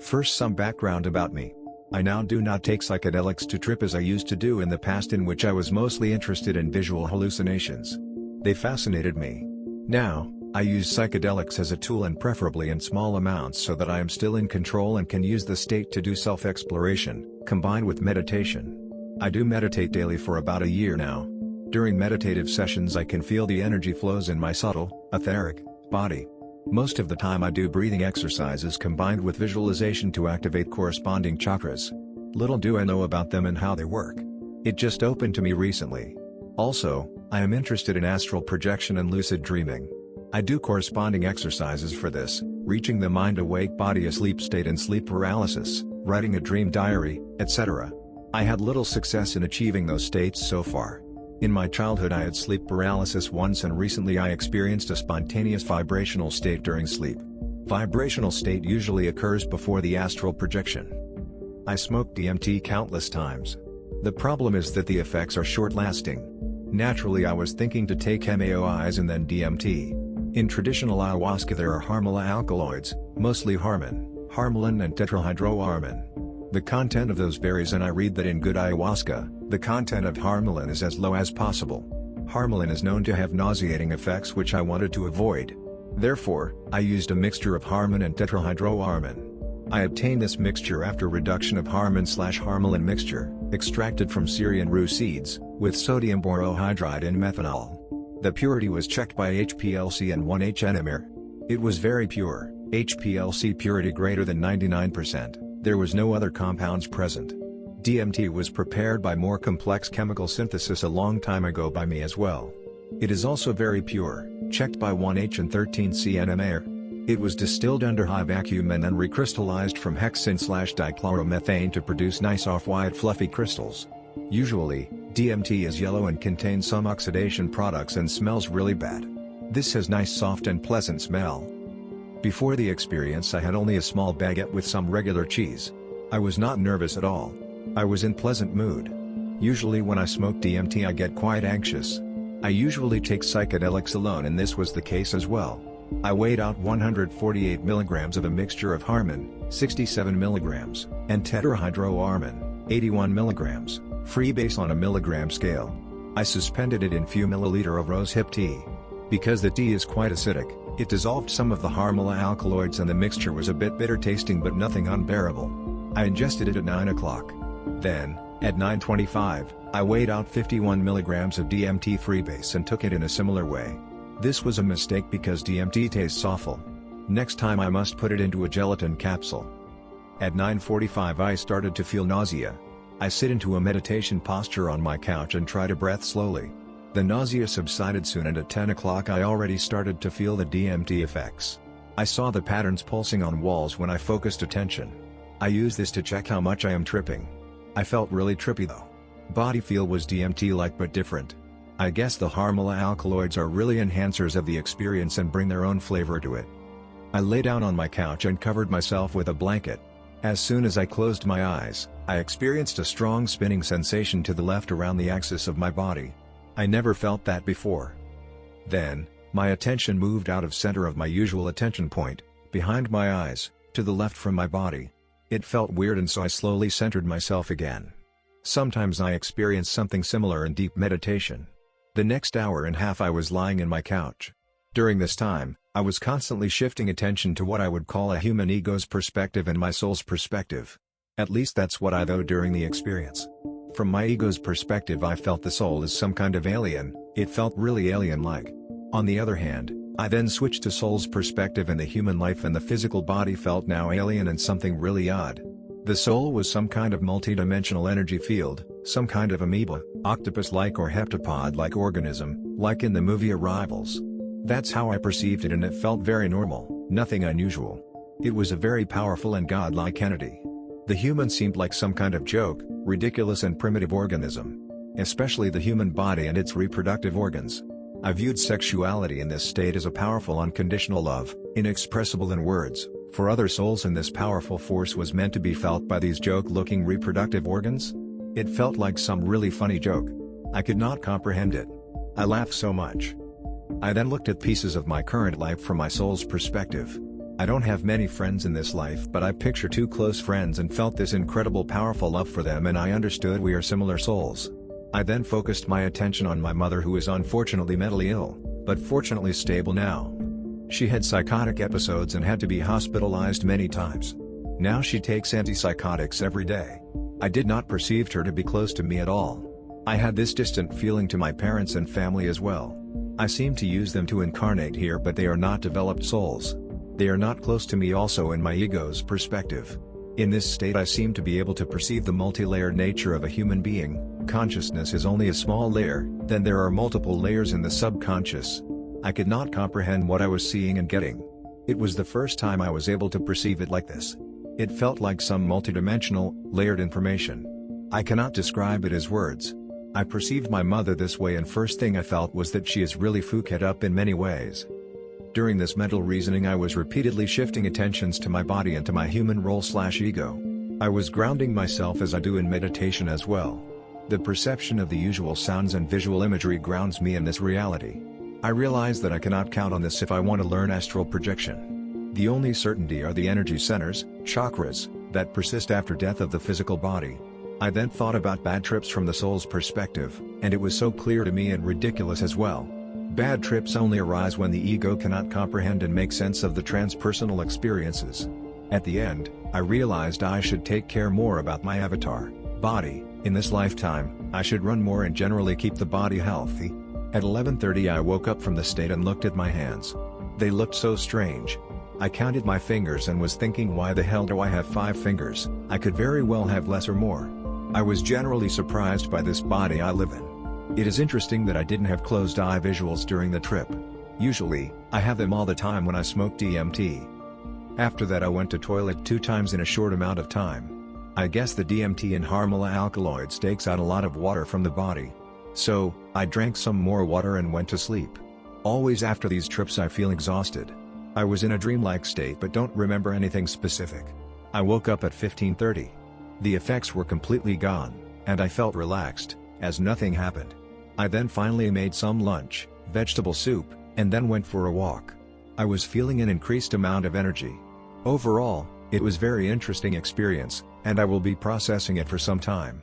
First, some background about me. I now do not take psychedelics to trip as I used to do in the past, in which I was mostly interested in visual hallucinations. They fascinated me. Now, I use psychedelics as a tool, and preferably in small amounts, so that I am still in control and can use the state to do self-exploration, combined with meditation. I do meditate daily for about a year now. During meditative sessions I can feel the energy flows in my subtle, etheric, body. Most of the time I do breathing exercises combined with visualization to activate corresponding chakras. Little do I know about them and how they work. It just opened to me recently. Also, I am interested in astral projection and lucid dreaming. I do corresponding exercises for this, reaching the mind awake body asleep state and sleep paralysis, writing a dream diary, etc. I had little success in achieving those states so far. In my childhood I had sleep paralysis once, and recently I experienced a spontaneous vibrational state during sleep. Vibrational state usually occurs before the astral projection. I smoked DMT countless times. The problem is that the effects are short-lasting. Naturally I was thinking to take MAOIs and then DMT. In traditional ayahuasca there are harmala alkaloids, mostly harmine, and tetrahydroharmine. The content of those varies, and I read that in good ayahuasca, the content of harmine is as low as possible. Harmine is known to have nauseating effects, which I wanted to avoid. Therefore, I used a mixture of harmine and tetrahydroharmine. I obtained this mixture after reduction of harmine/harmine mixture, extracted from Syrian rue seeds, with sodium borohydride and methanol. The purity was checked by HPLC and 1H enamine. It was very pure, HPLC purity greater than 99%. There was no other compounds present. DMT was prepared by more complex chemical synthesis a long time ago by me as well. It is also very pure, checked by 1H and 13C enamine. It was distilled under high vacuum and then recrystallized from hexane/dichloromethane to produce nice off-white fluffy crystals. Usually, DMT is yellow and contains some oxidation products and smells really bad. This has nice soft and pleasant smell. Before the experience I had only a small baguette with some regular cheese. I was not nervous at all. I was in pleasant mood. Usually when I smoke DMT I get quite anxious. I usually take psychedelics alone, and this was the case as well. I weighed out 148 mg of a mixture of harmine, 67 mg, and tetrahydroharmine, 81 mg, freebase on a milligram scale. I suspended it in few milliliter of rosehip tea. Because the tea is quite acidic, it dissolved some of the harmala alkaloids and the mixture was a bit bitter tasting but nothing unbearable. I ingested it at 9 o'clock. Then, at 9:25, I weighed out 51 mg of DMT freebase and took it in a similar way. This was a mistake because DMT tastes awful. Next time I must put it into a gelatin capsule. At 9:45 I started to feel nausea. I sit into a meditation posture on my couch and try to breathe slowly. The nausea subsided soon, and at 10 o'clock I already started to feel the DMT effects. I saw the patterns pulsing on walls when I focused attention. I use this to check how much I am tripping. I felt really trippy though. Body feel was DMT-like but different. I guess the harmala alkaloids are really enhancers of the experience and bring their own flavor to it. I lay down on my couch and covered myself with a blanket. As soon as I closed my eyes, I experienced a strong spinning sensation to the left around the axis of my body. I never felt that before. Then, my attention moved out of center of my usual attention point, behind my eyes, to the left from my body. It felt weird, and so I slowly centered myself again. Sometimes I experience something similar in deep meditation. The next hour and a half I was lying in my couch. During this time, I was constantly shifting attention to what I would call a human ego's perspective and my soul's perspective. At least that's what I thought during the experience. From my ego's perspective I felt the soul as some kind of alien, it felt really alien-like. On the other hand, I then switched to soul's perspective, and the human life and the physical body felt now alien and something really odd. The soul was some kind of multidimensional energy field, some kind of amoeba, octopus-like or heptapod-like organism, like in the movie Arrivals. That's how I perceived it, and it felt very normal, nothing unusual. It was a very powerful and godlike entity. The human seemed like some kind of joke, ridiculous and primitive organism. Especially the human body and its reproductive organs. I viewed sexuality in this state as a powerful unconditional love, inexpressible in words, for other souls, and this powerful force was meant to be felt by these joke-looking reproductive organs? It felt like some really funny joke. I could not comprehend it. I laughed so much. I then looked at pieces of my current life from my soul's perspective. I don't have many friends in this life, but I picture two close friends and felt this incredible powerful love for them, and I understood we are similar souls. I then focused my attention on my mother, who is unfortunately mentally ill, but fortunately stable now. She had psychotic episodes and had to be hospitalized many times. Now she takes antipsychotics every day. I did not perceive her to be close to me at all. I had this distant feeling to my parents and family as well. I seem to use them to incarnate here, but they are not developed souls. They are not close to me also in my ego's perspective. In this state I seem to be able to perceive the multi-layered nature of a human being. Consciousness is only a small layer, then there are multiple layers in the subconscious. I could not comprehend what I was seeing and getting. It was the first time I was able to perceive it like this. It felt like some multidimensional, layered information. I cannot describe it as words. I perceived my mother this way, and first thing I felt was that she is really fucked up in many ways. During this mental reasoning I was repeatedly shifting attentions to my body and to my human role/ego. I was grounding myself as I do in meditation as well. The perception of the usual sounds and visual imagery grounds me in this reality. I realize that I cannot count on this if I want to learn astral projection. The only certainty are the energy centers, chakras, that persist after death of the physical body. I then thought about bad trips from the soul's perspective, and it was so clear to me and ridiculous as well. Bad trips only arise when the ego cannot comprehend and make sense of the transpersonal experiences. At the end, I realized I should take care more about my avatar, body. In this lifetime, I should run more and generally keep the body healthy. At 11:30 I woke up from the state and looked at my hands. They looked so strange. I counted my fingers and was thinking, why the hell do I have 5 fingers? I could very well have less or more. I was generally surprised by this body I live in. It is interesting that I didn't have closed eye visuals during the trip. Usually, I have them all the time when I smoke DMT. After that I went to toilet 2 times in a short amount of time. I guess the DMT and harmala alkaloids takes out a lot of water from the body. So, I drank some more water and went to sleep. Always after these trips I feel exhausted. I was in a dreamlike state but don't remember anything specific. I woke up at 15:30. The effects were completely gone, and I felt relaxed, as nothing happened. I then finally made some lunch, vegetable soup, and then went for a walk. I was feeling an increased amount of energy. Overall, it was very interesting experience, and I will be processing it for some time.